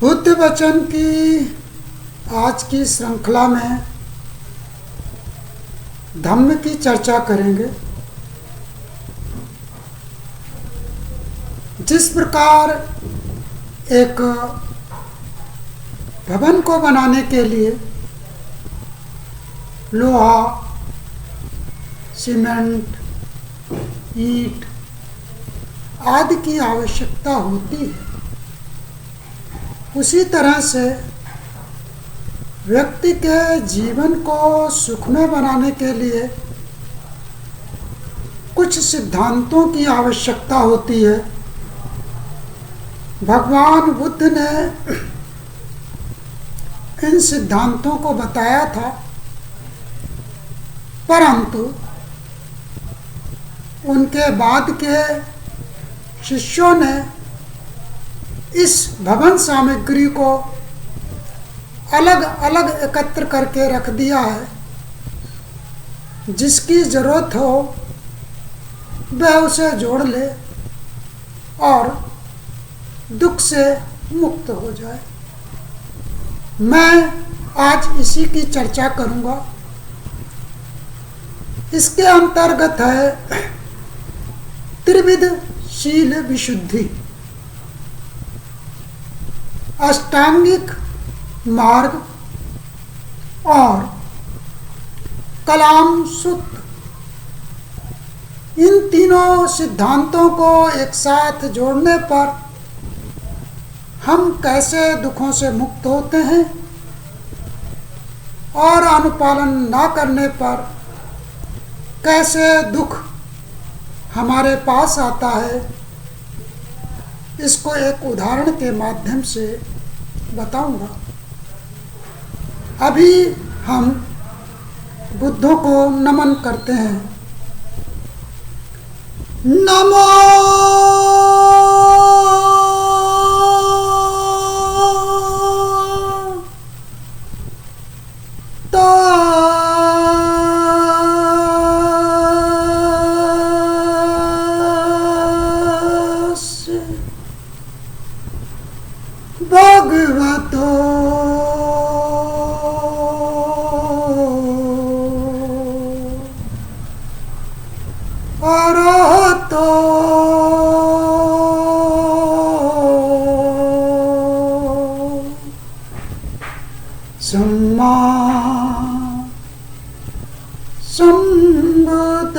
बुद्ध वचन की आज की श्रृंखला में धम्म की चर्चा करेंगे। जिस प्रकार एक भवन को बनाने के लिए लोहा, सीमेंट, ईंट आदि की आवश्यकता होती है, उसी तरह से व्यक्ति के जीवन को सुखमय बनाने के लिए कुछ सिद्धांतों की आवश्यकता होती है। भगवान बुद्ध ने इन सिद्धांतों को बताया था, परंतु उनके बाद के शिष्यों ने इस भवन सामग्री को अलग अलग एकत्र करके रख दिया है। जिसकी जरूरत हो वह उसे जोड़ ले और दुख से मुक्त हो जाए। मैं आज इसी की चर्चा करूंगा। इसके अंतर्गत है त्रिविध शील विशुद्धि, अष्टांगिक मार्ग और कलाम सूत्र। इन तीनों सिद्धांतों को एक साथ जोड़ने पर हम कैसे दुखों से मुक्त होते हैं और अनुपालन ना करने पर कैसे दुख हमारे पास आता है, इसको एक उदाहरण के माध्यम से बताऊंगा। अभी हम बुद्धों को नमन करते हैं। नमो भगवतो अरहतो सम्मा संबुद्धास्य।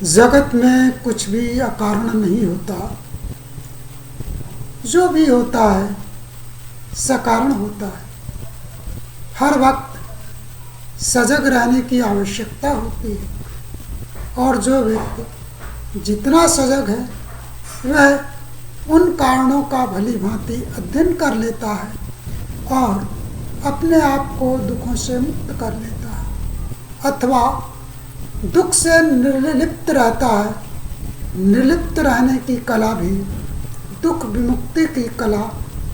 जगत में कुछ भी अकारण नहीं होता, जो भी होता है सकारण होता है। हर वक्त सजग रहने की आवश्यकता होती है, और जो व्यक्ति जितना सजग है वह उन कारणों का भली भांति अध्ययन कर लेता है और अपने आप को दुखों से मुक्त कर लेता है, अथवा दुख से निर्लिप्त रहता है। निर्लिप्त रहने की कला भी दुख विमुक्ति की कला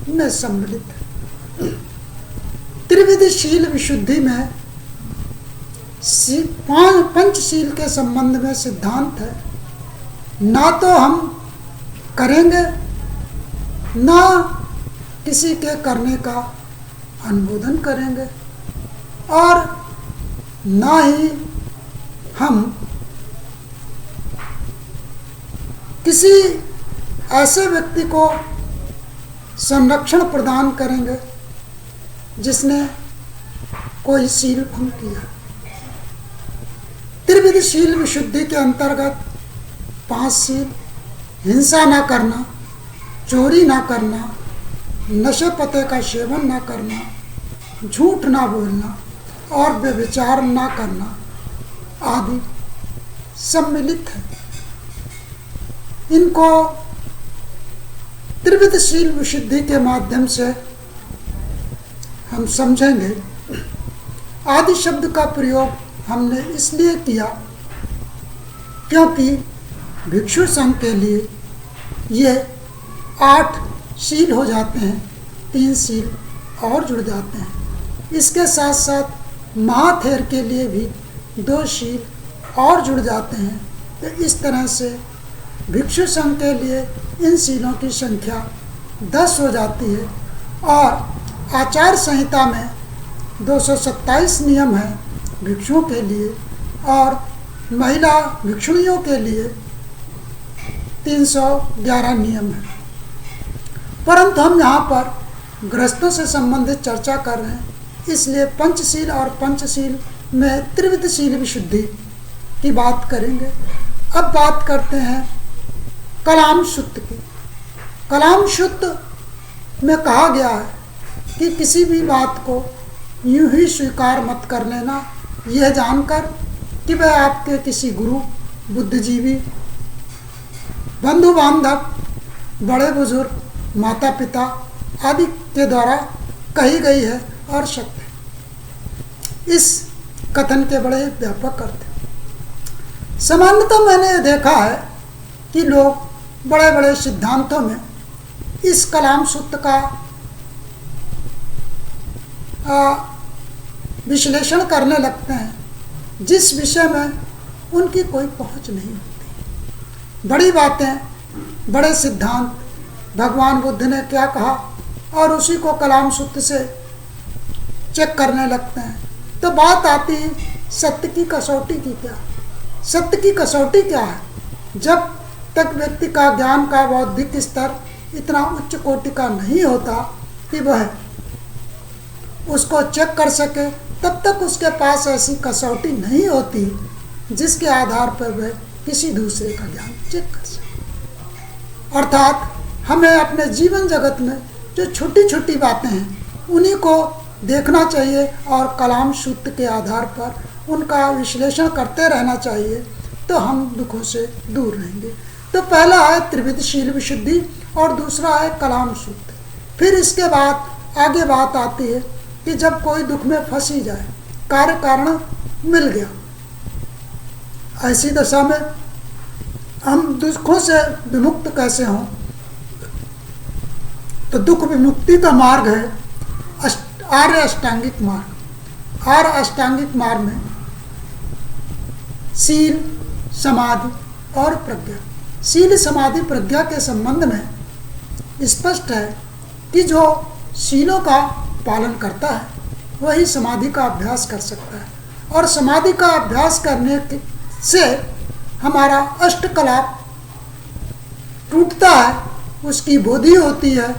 में सम्मिलित है। त्रिविध शील विशुद्धि में पंचशील के संबंध में सिद्धांत है। ना तो हम करेंगे, ना किसी के करने का अनुमोदन करेंगे, और ना ही हम किसी ऐसे व्यक्ति को संरक्षण प्रदान करेंगे जिसने कोई शील भंग किया। त्रिविध शील विशुद्धि के अंतर्गत 5 शील: हिंसा ना करना, चोरी ना करना, नशे पते का सेवन ना करना, झूठ ना बोलना और व्यभिचार ना करना आदि सम्मिलित है। इनको त्रिविध शील विशुद्धि के माध्यम से हम समझेंगे। आदि शब्द का प्रयोग हमने इसलिए किया क्योंकि भिक्षु संघ के लिए ये 8 शील हो जाते हैं, 3 शील और जुड़ जाते हैं। इसके साथ साथ महाथेर के लिए भी 2 शील और जुड़ जाते हैं। तो इस तरह से भिक्षु संघ के लिए इन शीलों की संख्या 10 हो जाती है और आचार संहिता में 227 नियम है भिक्षुओं के लिए और महिला भिक्षुणियों के लिए 311 नियम है। परंतु हम यहाँ पर गृहस्थों से संबंधित चर्चा कर रहे हैं, इसलिए पंचशील और पंचशील में त्रिविध शील विशुद्धि की बात करेंगे। अब बात करते हैं कलाम शुद्ध की। कलाम शुद्ध में कहा गया है कि किसी भी बात को यूं ही स्वीकार मत कर लेना, यह जानकर कि वह आपके किसी गुरु, बुद्धिजीवी, बंधु बांधव, बड़े बुजुर्ग, माता पिता आदि के द्वारा कही गई है और सत्य है। इस कथन के बड़े व्यापक अर्थ हैं। सामान्यतः मैंने देखा है कि लोग बड़े बड़े सिद्धांतों में इस कलाम सूत्र का विश्लेषण करने लगते हैं जिस विषय में उनकी कोई पहुंच नहीं होती। बड़ी बातें, बड़े सिद्धांत, भगवान बुद्ध ने क्या कहा और उसी को कलाम सूत्र से चेक करने लगते हैं। तो बात आती है सत्य की कसौटी की। क्या सत्य की कसौटी क्या है? जब तक व्यक्ति का ज्ञान का बौद्धिक स्तर इतना उच्च कोटि का नहीं होता कि वह उसको चेक कर सके, तब तक उसके पास ऐसी कसौटी नहीं होती जिसके आधार पर वह किसी दूसरे का ज्ञान चेक कर सके। अर्थात हमें अपने जीवन जगत में जो छोटी छोटी बातें हैं उन्हीं को देखना चाहिए और कलाम सूत्र के आधार पर उनका विश्लेषण करते रहना चाहिए, तो हम दुखों से दूर रहेंगे। तो पहला है त्रिविधशील विशुद्धि और दूसरा है कलाम सूत्र। फिर इसके बाद आगे बात आती है कि जब कोई दुख में फंस ही जाए, कार्य कारण मिल गया, ऐसी दशा में हम दुखों से विमुक्त कैसे हों? तो दुख विमुक्ति का मार्ग है आर्य अष्टांगिक मार्ग। आर्य अष्टांगिक मार्ग में शील, समाधि और प्रज्ञा। शील, समाधि, प्रज्ञा के संबंध में स्पष्ट है कि जो शीलों का पालन करता है वही समाधि का अभ्यास कर सकता है, और समाधि का अभ्यास करने से हमारा अष्टकलाप टूटता है, उसकी बोधि होती है।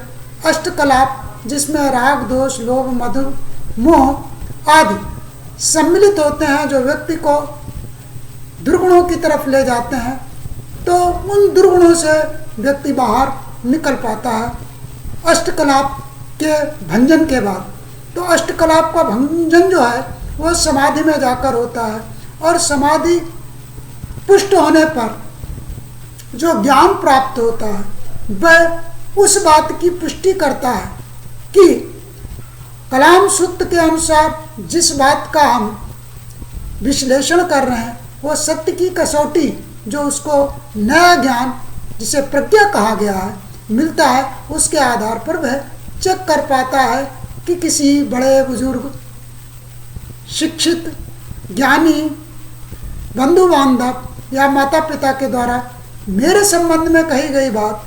अष्टकलाप जिसमें राग, दोष, लोभ, मधु, मोह आदि सम्मिलित होते हैं, जो व्यक्ति को दुर्गुणों की तरफ ले जाते हैं, तो उन दुर्गुणों से व्यक्ति बाहर निकल पाता है अष्टकलाप के भंजन के बाद। तो अष्टकलाप का भंजन जो है वो समाधि में जाकर होता है, और समाधि पुष्ट होने पर जो ज्ञान प्राप्त होता है वह उस बात की पुष्टि करता है कि कलाम सूत्र के अनुसार जिस बात का हम विश्लेषण कर रहे हैं वो सत्य की कसौटी, जो उसको नया ज्ञान जिसे प्रज्ञा कहा गया है मिलता है, उसके आधार पर वह चेक कर पाता है कि किसी बड़े बुजुर्ग, शिक्षित, ज्ञानी, बंधु बांधव या माता पिता के द्वारा मेरे संबंध में कही गई बात,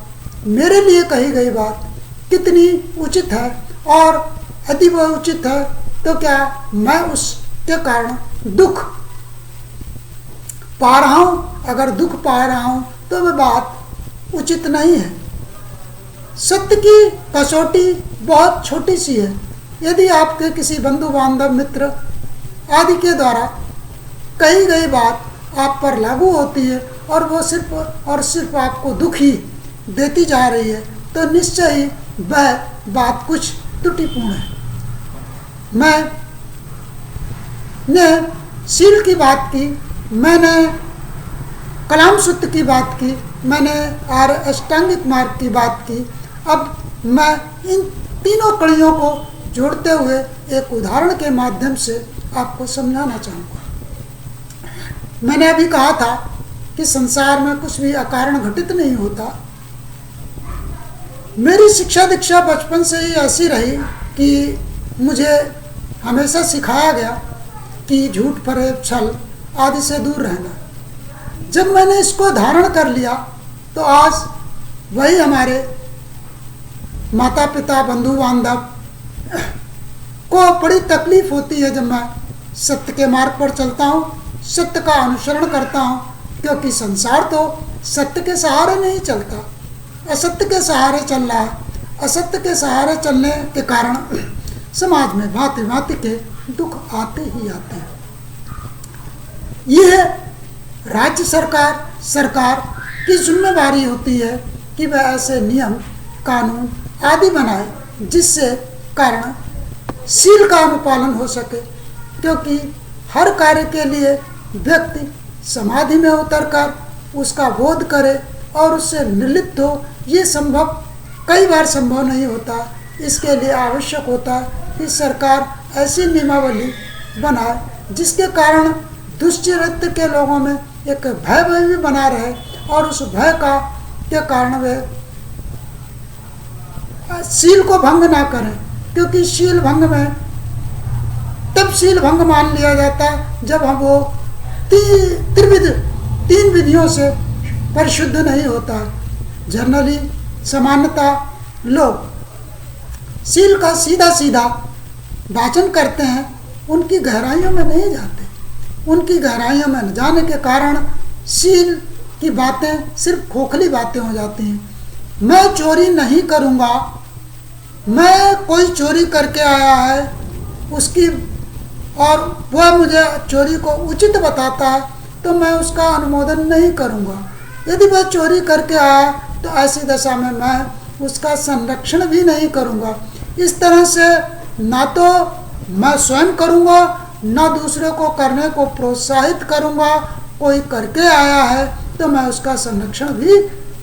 मेरे लिए कही गई बात कितनी उचित है, और यदि वह उचित है तो क्या मैं उसके कारण दुख पा रहा हूँ? अगर दुख पा रहा हूँ तो वह बात उचित नहीं है। सत्य की कसौटी बहुत छोटी सी है। यदि आपके किसी बंधु बांधव, मित्र आदि के द्वारा कही गई बात आप पर लागू होती है और वो सिर्फ और सिर्फ आपको दुख ही देती जा रही है, तो निश्चय ही वह बात कुछ त्रुटिपूर्ण है। मैंने शील की बात की, मैंने कलाम सूत्र की बात की, मैंने आर्य अष्टांगिक मार्ग की बात की। अब मैं इन तीनों कड़ियों को जोड़ते हुए एक उदाहरण के माध्यम से आपको समझाना चाहूँगा। मैंने अभी कहा था कि संसार में कुछ भी अकारण घटित नहीं होता। मेरी शिक्षा दीक्षा बचपन से ही ऐसी रही कि मुझे हमेशा सिखाया गया कि झूठ, फरेब, छल आदि से दूर रहना। जब मैंने इसको धारण कर लिया तो आज वही हमारे माता पिता बंधु बांधव को बड़ी तकलीफ होती है जब मैं सत्य के मार्ग पर चलता हूँ, सत्य का अनुसरण करता हूँ, क्योंकि संसार तो सत्य के सहारे नहीं चलता, असत्य के सहारे चल रहा है। असत्य के सहारे चलने के कारण समाज में भांति भांति के दुख आते ही आते हैं। यह राज्य सरकार की जिम्मेदारी होती है कि वह ऐसे नियम कानून आदि बनाए जिससे कारण शील का अनुपालन हो सके, क्योंकि हर कार्य के लिए व्यक्ति समाधि में उतरकर उसका बोध करे और उससे निर्लिप्त हो, ये कई बार संभव नहीं होता। इसके लिए आवश्यक होता है कि सरकार ऐसी नियमावली बनाए जिसके कारण दुष्चरित्र के लोगों में एक भय भी बना रहे और उस भय के कारण वे शील को भंग ना करें, क्योंकि शील भंग में तब शील भंग मान लिया जाता है जब हम वो तीन विधियों से परिशुद्ध नहीं होता। जनरली सामान्यतः लोग शील का सीधा वाचन करते हैं, उनकी गहराइयों में नहीं जाते। उनकी गहराइयों में न जाने के कारण शील की बातें सिर्फ खोखली बातें हो जाती हैं। मैं चोरी नहीं करूँगा, मैं कोई चोरी करके आया है उसकी और वह मुझे चोरी को उचित बताता है तो मैं उसका अनुमोदन नहीं करूँगा। यदि वह चोरी करके आया तो ऐसी दशा में मैं उसका संरक्षण भी नहीं करूँगा। इस तरह से ना तो मैं स्वयं करूँगा, ना दूसरे को करने को प्रोत्साहित करूँगा। कोई करके आया है तो मैं उसका संरक्षण भी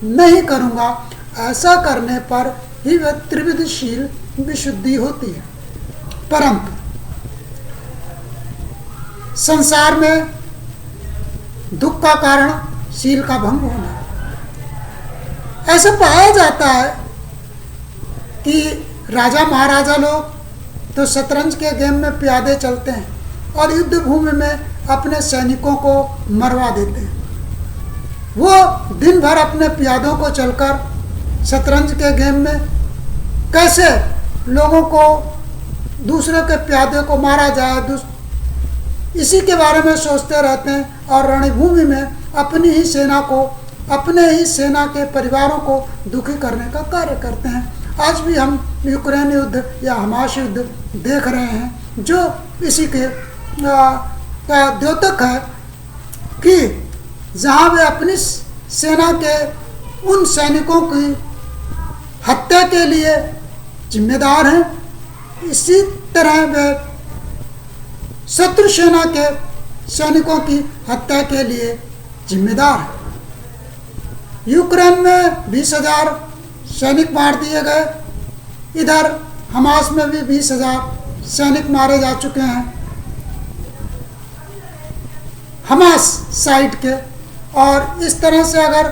नहीं करूँगा। ऐसा करने पर ही वह त्रिविधशील विशुद्धि होती है। परंतु संसार में दुख का कारण शील का भंग होना। ऐसा पाया जाता है कि राजा महाराजा लोग तो शतरंज के गेम में प्यादे चलते हैं और युद्ध भूमि में अपने सैनिकों को मरवा देते हैं। वो दिन भर अपने प्यादों को चलकर शतरंज के गेम में कैसे लोगों को दूसरे के प्यादे को मारा जाए, इसी के बारे में सोचते रहते हैं और रणभूमि में अपनी ही सेना को, अपने ही सेना के परिवारों को दुखी करने का कार्य करते हैं। आज भी हम यूक्रेन युद्ध या हमास युद्ध देख रहे हैं जो इसी के द्योतक है कि जहाँ वे अपनी सेना के उन सैनिकों की हत्या के लिए जिम्मेदार हैं, इसी तरह वे शत्रु सेना के सैनिकों की हत्या के लिए जिम्मेदार है। यूक्रेन में 20,000 सैनिक मार दिए गए, इधर हमास में भी 20,000 सैनिक मारे जा चुके हैं हमास साइड के। और इस तरह से अगर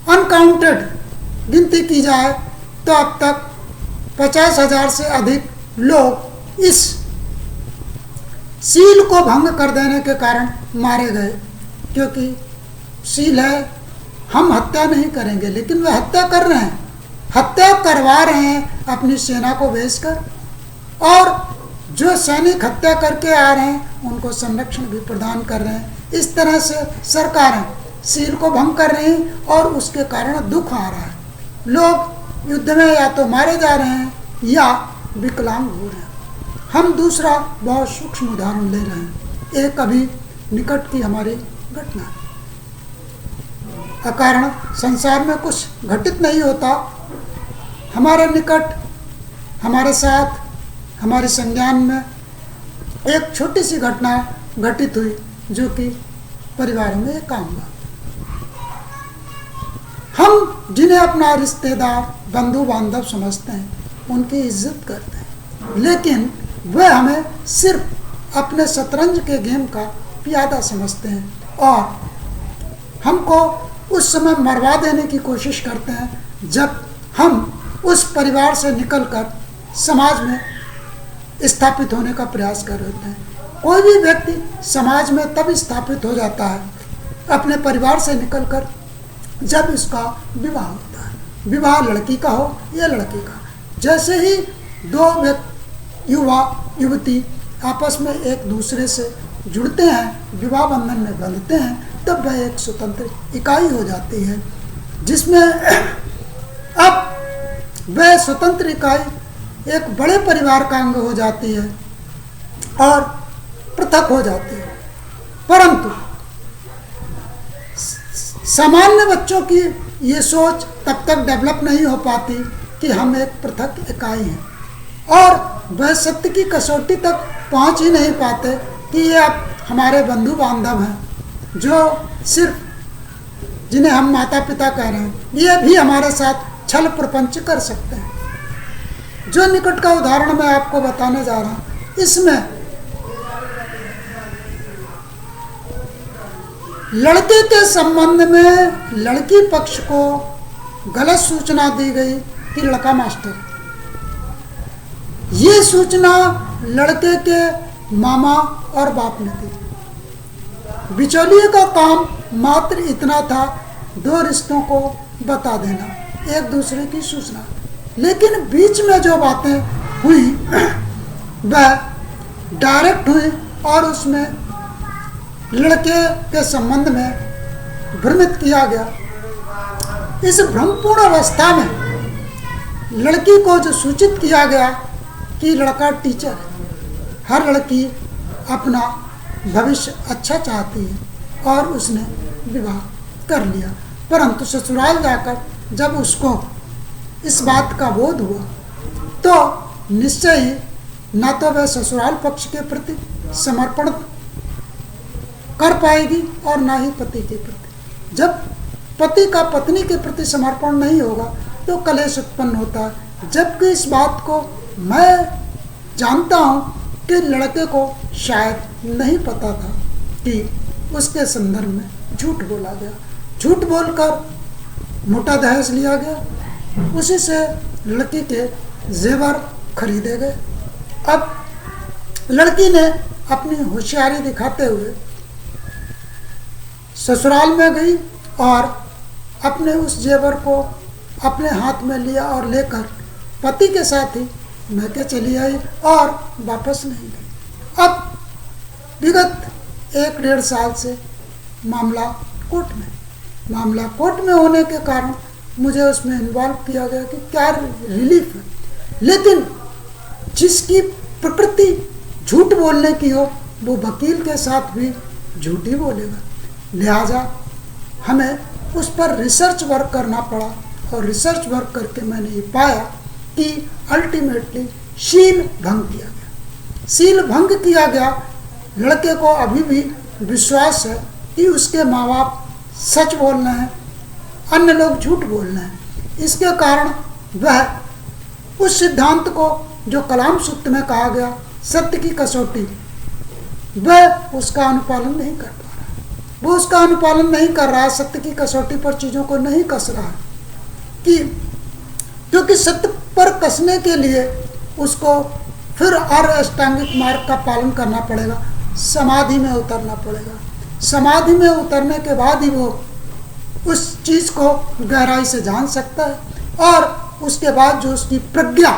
अनकाउंटेड गिनती की जाए तो अब तक 50,000 से अधिक लोग इस शील को भंग कर देने के कारण मारे गए। क्योंकि शील है, हम हत्या नहीं करेंगे, लेकिन वे हत्या कर रहे हैं, हत्या करवा रहे हैं अपनी सेना को भेजकर। और जो सैनिक हत्या करके आ रहे हैं उनको संरक्षण भी प्रदान कर रहे हैं। इस तरह से सरकारें शील को भंग कर रही हैं और उसके कारण दुख आ रहा है। लोग युद्ध में या तो मारे जा रहे हैं या विकलांग हो रहे हैं। हम दूसरा बहुत सूक्ष्म उदाहरण ले रहे हैं। एक अभी निकट की हमारी घटना, अकारण संसार में कुछ घटित नहीं होता, हमारे निकट, हमारे साथ, हमारे संज्ञान में एक छोटी सी घटना घटित हुई जो कि परिवार में एक आम बात। हम जिन्हें अपना रिश्तेदार बंधु बांधव समझते हैं उनकी इज्जत करते हैं, लेकिन वह हमें सिर्फ अपने शतरंज के गेम का प्यादा समझते हैं और हमको उस समय मरवा देने की कोशिश करते हैं जब हम उस परिवार से निकलकर समाज में स्थापित होने का प्रयास कर रहे हैं। कोई भी व्यक्ति समाज में तब स्थापित हो जाता है अपने परिवार से निकलकर जब इसका विवाह होता है। विवाह लड़की का हो या लड़के का, जैसे ही दो युवा युवती आपस में एक दूसरे से जुड़ते हैं, विवाह बंधन में बंधते हैं, तब वह एक स्वतंत्र इकाई हो जाती है, जिसमें अब वह स्वतंत्र इकाई एक बड़े परिवार का अंग हो जाती है और पृथक हो जाती है। परंतु सामान्य बच्चों की ये सोच तब तक डेवलप नहीं हो पाती कि हम एक पृथक इकाई हैं, और वह सत्य की कसौटी तक पहुंच ही नहीं पाते कि ये अब हमारे बंधु बांधव हैं, जो सिर्फ जिन्हें हम माता पिता कह रहे हैं, ये भी हमारे साथ छल प्रपंच कर सकते हैं। जो निकट का उदाहरण मैं आपको बताने जा रहा हूँ, इसमें लड़के के संबंध में लड़की पक्ष को गलत सूचना दी गई कि लड़का मास्टर। ये सूचना लड़के के मामा और बाप ने दी। बिचौलिए का काम मात्र इतना था, दो रिश्तों को बता देना, एक दूसरे की सूचना। लेकिन बीच में जो बातें हुई वह डायरेक्ट हुई और उसमें लड़के के संबंध में भ्रमित किया गया। इस भ्रमपूर्ण अवस्था में लड़की को जो सूचित किया गया कि लड़का टीचर है, हर लड़की अपना भविष्य अच्छा चाहती है और उसने विवाह कर लिया। परंतु ससुराल जाकर जब उसको इस बात का बोध हुआ तो निश्चय ही न तो वह ससुराल पक्ष के प्रति समर्पण कर पाएगी और ना ही पति के प्रति। जब पति का पत्नी के प्रति समर्पण नहीं होगा तो कलेश उत्पन्न होता है। जबकि इस बात को मैं जानता हूँ कि लड़के को शायद नहीं पता था कि उसके संदर्भ में झूठ बोला गया, झूठ बोलकर मोटा दहेज लिया गया, उसी से लड़की के जेवर खरीदे गए। अब लड़की ने अपनी होशियारी दिखाते हुए ससुराल में गई और अपने उस जेवर को अपने हाथ में लिया और लेकर पति के साथ ही मैके चली आई और वापस नहीं गई। अब विगत 1-1.5 साल से मामला कोर्ट में होने के कारण मुझे उसमें इन्वॉल्व किया गया कि क्या रिलीफ है। लेकिन जिसकी प्रकृति झूठ बोलने की हो वो वकील के साथ भी झूठ ही बोलेगा। लिहाजा हमें उस पर रिसर्च वर्क करना पड़ा और रिसर्च वर्क करके मैंने ये पाया कि अल्टीमेटली शील भंग किया गया। शील भंग किया गया। लड़के को अभी भी विश्वास है कि उसके माँ बाप सच बोल रहे हैं, अन्य लोग झूठ बोल रहे हैं। इसके कारण वह उस सिद्धांत को जो कलाम सूत्र में कहा गया सत्य की कसौटी, वह उसका अनुपालन नहीं कर पा रहा। वो उसका अनुपालन नहीं कर रहा है, सत्य की कसौटी पर चीज़ों को नहीं कस रहा है कि क्योंकि सत्य पर कसने के लिए उसको फिर अष्टांगिक मार्ग का पालन करना पड़ेगा, समाधि में उतरना पड़ेगा। समाधि में उतरने के बाद ही वो उस चीज़ को गहराई से जान सकता है और उसके बाद जो उसकी प्रज्ञा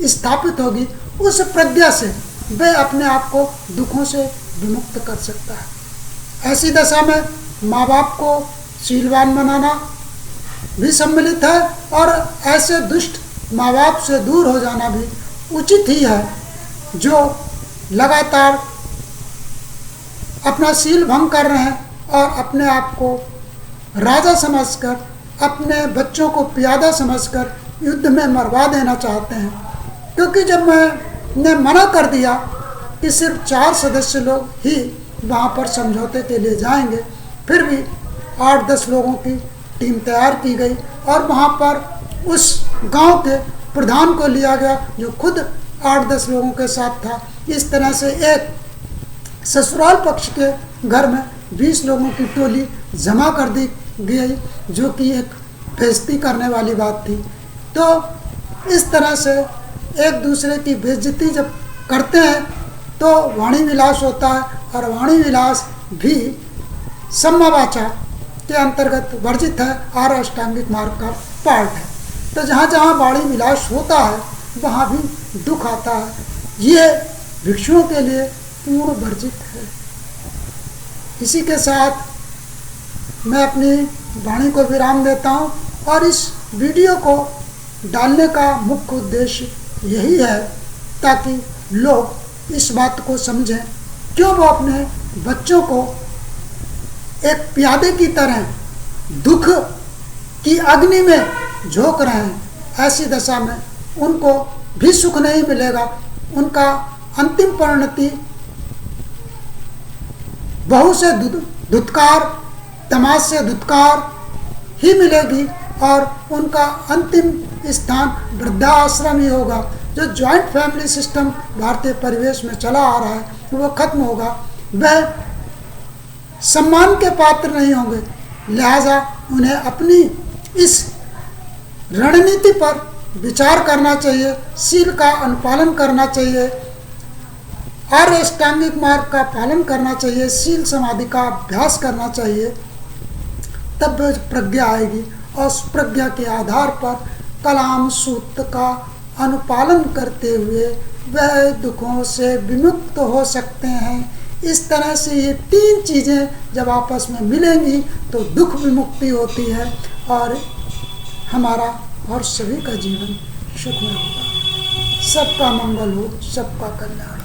स्थापित होगी उस प्रज्ञा से वह अपने आप को दुखों से विमुक्त कर सकता है। ऐसी दशा में माँ बाप को शीलवान बनाना भी सम्मिलित है और ऐसे दुष्ट माँ बाप से दूर हो जाना भी उचित ही है जो लगातार अपना शील भंग कर रहे हैं और अपने आप को राजा समझकर, अपने बच्चों को प्यादा समझकर युद्ध में मरवा देना चाहते हैं। क्योंकि जब मैंने मना कर दिया कि सिर्फ 4 सदस्य लोग ही वहाँ पर समझौते के लिए जाएंगे, फिर भी 8-10 लोगों की टीम तैयार की गई और वहाँ पर उस गांव के प्रधान को लिया गया जो खुद 8-10 लोगों के साथ था। इस तरह से एक ससुराल पक्ष के घर में 20 लोगों की टोली जमा कर दी गई, जो कि एक बेइज्जती करने वाली बात थी। तो इस तरह से एक दूसरे की बेइज्जती जब करते हैं तो वाणी विलास होता है और वाणी विलास भी सम्मा वाचा के अंतर्गत वर्जित है, 8 अष्टांगिक मार्ग का पार्ट है। तो जहाँ जहाँ वाणी विलास होता है वहाँ भी दुख आता है, ये भिक्षुओं के लिए पूर्ण वर्जित है। इसी के साथ मैं अपनी वाणी को विराम देता हूँ और इस वीडियो को डालने का मुख्य उद्देश्य यही है ताकि लोग इस बात को समझें, क्यों वो अपने बच्चों को एक प्यादे की तरह दुख की अग्नि में झोंक रहे हैं। ऐसी दशा में उनको भी सुख नहीं मिलेगा, उनका अंतिम परिणति बहु से धुतकार, तमाश से धुतकार ही मिलेगी और उनका अंतिम स्थान वृद्धाश्रम ही होगा। जो जॉइंट फैमिली सिस्टम भारतीय परिवेश में चला आ रहा है वो खत्म होगा, वह सम्मान के पात्र नहीं होंगे। लिहाजा उन्हें अपनी इस रणनीति पर विचार करना चाहिए, शील का अनुपालन करना चाहिए, 8 अष्टांगिक मार्ग का पालन करना चाहिए, शील समाधि का अभ्यास करना चाहिए, तब प्रज्ञा आएगी और उस प्रज्ञा के आधार पर कलाम सूत्र का अनुपालन करते हुए वह दुखों से विमुक्त हो सकते हैं। इस तरह से ये 3 चीज़ें जब आपस में मिलेंगी तो दुख विमुक्ति होती है और हमारा और सभी का जीवन सुखमय होगा। सबका मंगल हो, सबका कल्याण।